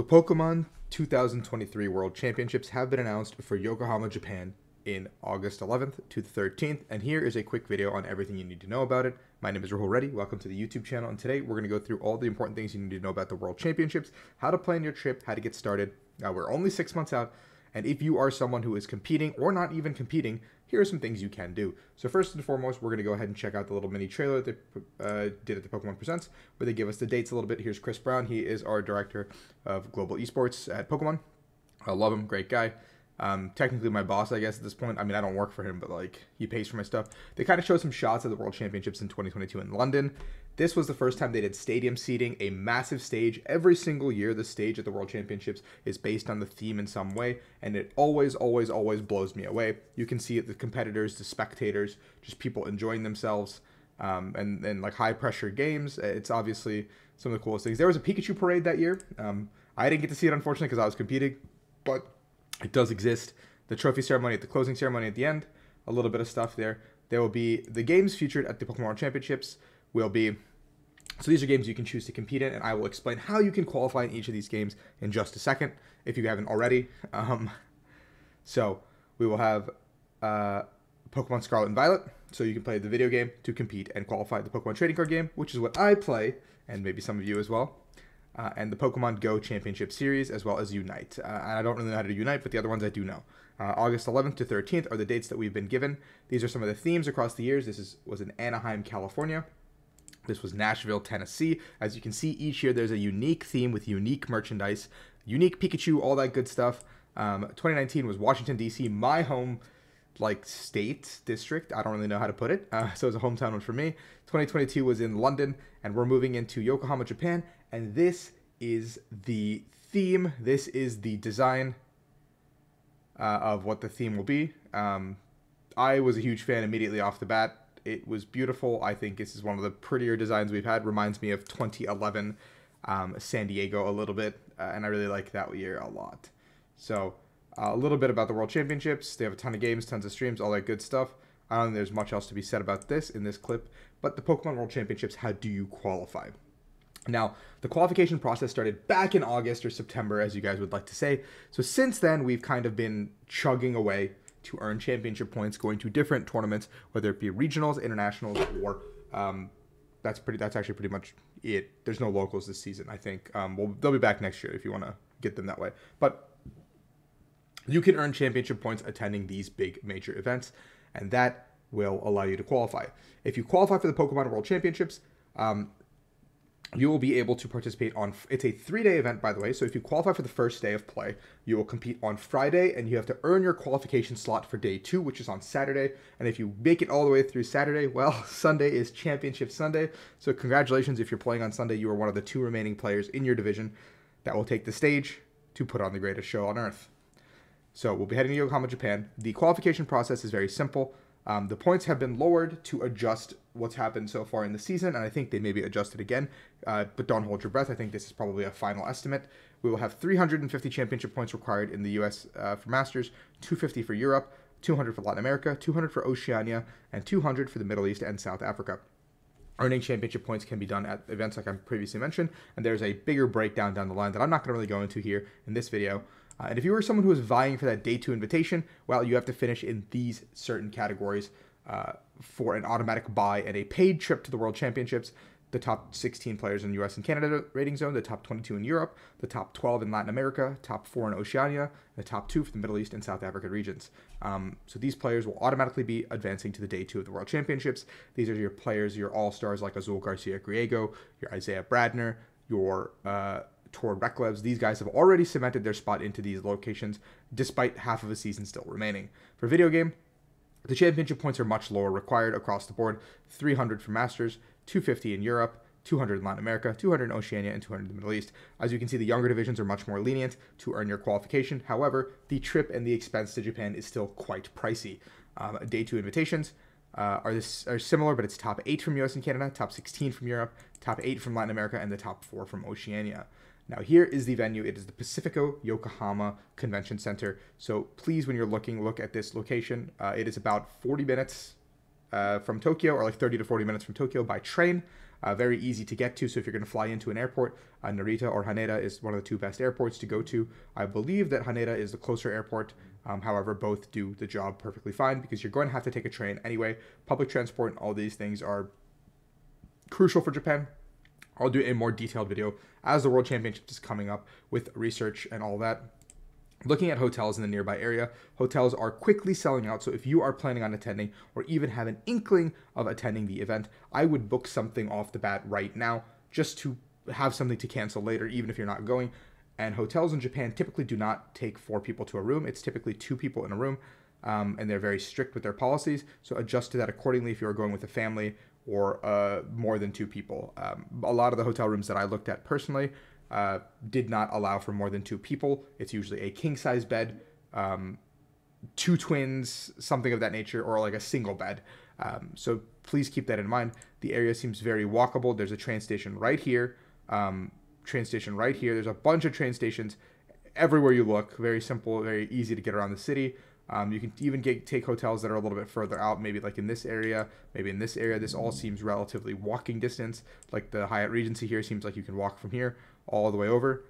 The Pokemon 2023 World Championships have been announced for Yokohama, Japan in August 11th to the 13th, and here is a quick video on everything you need to know about it. My name is Rahul Reddy, welcome to the YouTube channel, and today we're going to go through all the important things you need to know about the World Championships, how to plan your trip, how to get started. We're only 6 months out, and if you are someone who is competing or not even competing, here are some things you can do. So first and foremost, we're going to go ahead and check out the little mini trailer that they did at the Pokemon Presents, where they give us the dates a little bit. Here's Chris Brown. He is our director of global esports at Pokemon. I love him. Great guy. Technically my boss, I guess, at this point. I mean, I don't work for him, but like he pays for my stuff. They kind of show some shots of the World Championships in 2022 in London. This was the first time they did stadium seating, a massive stage. Every single year, the stage at the World Championships is based on the theme in some way, and it always blows me away. You can see it, the competitors, the spectators, just people enjoying themselves, and like high pressure games. It's obviously some of the coolest things. There was a Pikachu parade that year. I didn't get to see it, unfortunately, because I was competing, but it does exist. The trophy ceremony at the closing ceremony at the end, a little bit of stuff there. There will be the games featured at the Pokemon World Championships will be, so these are games you can choose to compete in, and I will explain how you can qualify in each of these games in just a second, if you haven't already. So we will have Pokemon Scarlet and Violet, so you can play the video game to compete and qualify. The Pokemon Trading Card game, which is what I play, and maybe some of you as well. And the Pokemon Go Championship Series, as well as Unite. And I don't really know how to do Unite, but the other ones I do know. August 11th to 13th are the dates that we've been given. These are some of the themes across the years. This was in Anaheim, California. This was Nashville, Tennessee. As you can see, each year there's a unique theme with unique merchandise, unique Pikachu, all that good stuff. 2019 was Washington, D.C., my home state district. I don't really know how to put it. So it was a hometown one for me. 2022 was in London, and we're moving into Yokohama, Japan. And this is the theme. This is the design of what the theme will be. I was a huge fan immediately off the bat. It was beautiful. I think this is one of the prettier designs we've had. Reminds me of 2011 San Diego a little bit. And I really like that year a lot. So a little bit about the World Championships. They have a ton of games, tons of streams, all that good stuff. I don't think there's much else to be said about this in this clip. But the Pokemon World Championships, how do you qualify? Now, the qualification process started back in August or September, as you guys would like to say. So since then, we've kind of been chugging away to earn championship points, going to different tournaments, whether it be regionals, internationals, or that's actually pretty much it. There's no locals this season, I think. They'll be back next year if you want to get them that way. But you can earn championship points attending these big major events, and that will allow you to qualify. If you qualify for the Pokemon World Championships, you will be able to participate on, it's a 3-day event, by the way, so if you qualify for the first day of play, you will compete on Friday, and you have to earn your qualification slot for day 2, which is on Saturday, and if you make it all the way through Saturday, well, Sunday is Championship Sunday, so congratulations if you're playing on Sunday. You are one of the 2 remaining players in your division that will take the stage to put on the greatest show on Earth. So we'll be heading to Yokohama, Japan. The qualification process is very simple. The points have been lowered to adjust what's happened so far in the season, and I think they may be adjusted again, but don't hold your breath. I think this is probably a final estimate. We will have 350 championship points required in the US for Masters, 250 for Europe, 200 for Latin America, 200 for Oceania, and 200 for the Middle East and South Africa. Earning championship points can be done at events like I previously mentioned, and there's a bigger breakdown down the line that I'm not going to really go into here in this video. And if you are someone who is vying for that Day 2 invitation, well, you have to finish in these certain categories for an automatic buy and a paid trip to the World Championships. The top 16 players in US and Canada rating zone, the top 22 in Europe, the top 12 in Latin America, top 4 in Oceania, the top 2 for the Middle East and South Africa regions. So these players will automatically be advancing to the Day 2 of the World Championships. These are your players, your all-stars like Azul Garcia-Griego, your Isaiah Bradner, your Tor Reklevs. These guys have already cemented their spot into these locations, despite half of a season still remaining. For video game, the championship points are much lower required across the board. 300 for Masters, 250 in Europe, 200 in Latin America, 200 in Oceania, and 200 in the Middle East. As you can see, the younger divisions are much more lenient to earn your qualification. However, the trip and the expense to Japan is still quite pricey. Day 2 invitations are similar, but it's top 8 from US and Canada, top 16 from Europe, top 8 from Latin America, and the top 4 from Oceania. Now here is the venue. It is the Pacifico Yokohama Convention Center. So please, when you're looking, look at this location. It is about 40 minutes from Tokyo, or like 30 to 40 minutes from Tokyo by train. very easy to get to. So if you're going to fly into an airport, Narita or Haneda is one of the two best airports to go to. I believe that Haneda is the closer airport. However, both do the job perfectly fine because you're going to have to take a train anyway. Public transport and all these things are crucial for Japan. I'll do a more detailed video as the World Championships is coming up with research and all that. Looking at hotels in the nearby area, hotels are quickly selling out. So if you are planning on attending or even have an inkling of attending the event, I would book something off the bat right now just to have something to cancel later, even if you're not going. And hotels in Japan typically do not take 4 people to a room. It's typically 2 people in a room, and they're very strict with their policies. So adjust to that accordingly if you're going with a family or more than 2 people. A lot of the hotel rooms that I looked at personally did not allow for more than 2 people. It's usually a king-size bed, 2 twins, something of that nature, or like a single bed. So please keep that in mind. The area seems very walkable. There's a train station right here. There's a bunch of train stations everywhere you look. Very simple, very easy to get around the city. You can even take hotels that are a little bit further out, maybe like in this area, maybe in this area. This all seems relatively walking distance. Like the Hyatt Regency here seems like you can walk from here all the way over.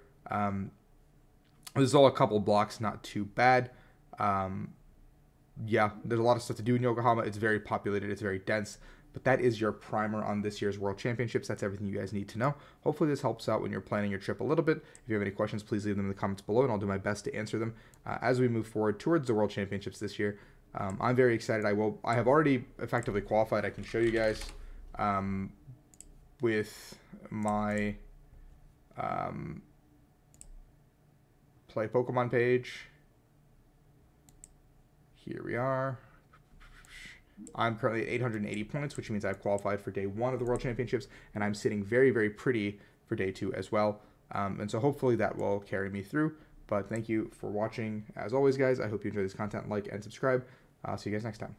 This is all a couple blocks, not too bad. Yeah, there's a lot of stuff to do in Yokohama. It's very populated. It's very dense. But that is your primer on this year's World Championships. That's everything you guys need to know. Hopefully this helps out when you're planning your trip a little bit. If you have any questions, please leave them in the comments below, and I'll do my best to answer them as we move forward towards the World Championships this year. I'm very excited. I have already effectively qualified. I can show you guys with my Play Pokemon page. Here we are. I'm currently at 880 points, which means I've qualified for day 1 of the World Championships, and I'm sitting very, very pretty for day 2 as well. And so hopefully that will carry me through. But thank you for watching. As always, guys, I hope you enjoy this content. Like and subscribe. I'll see you guys next time.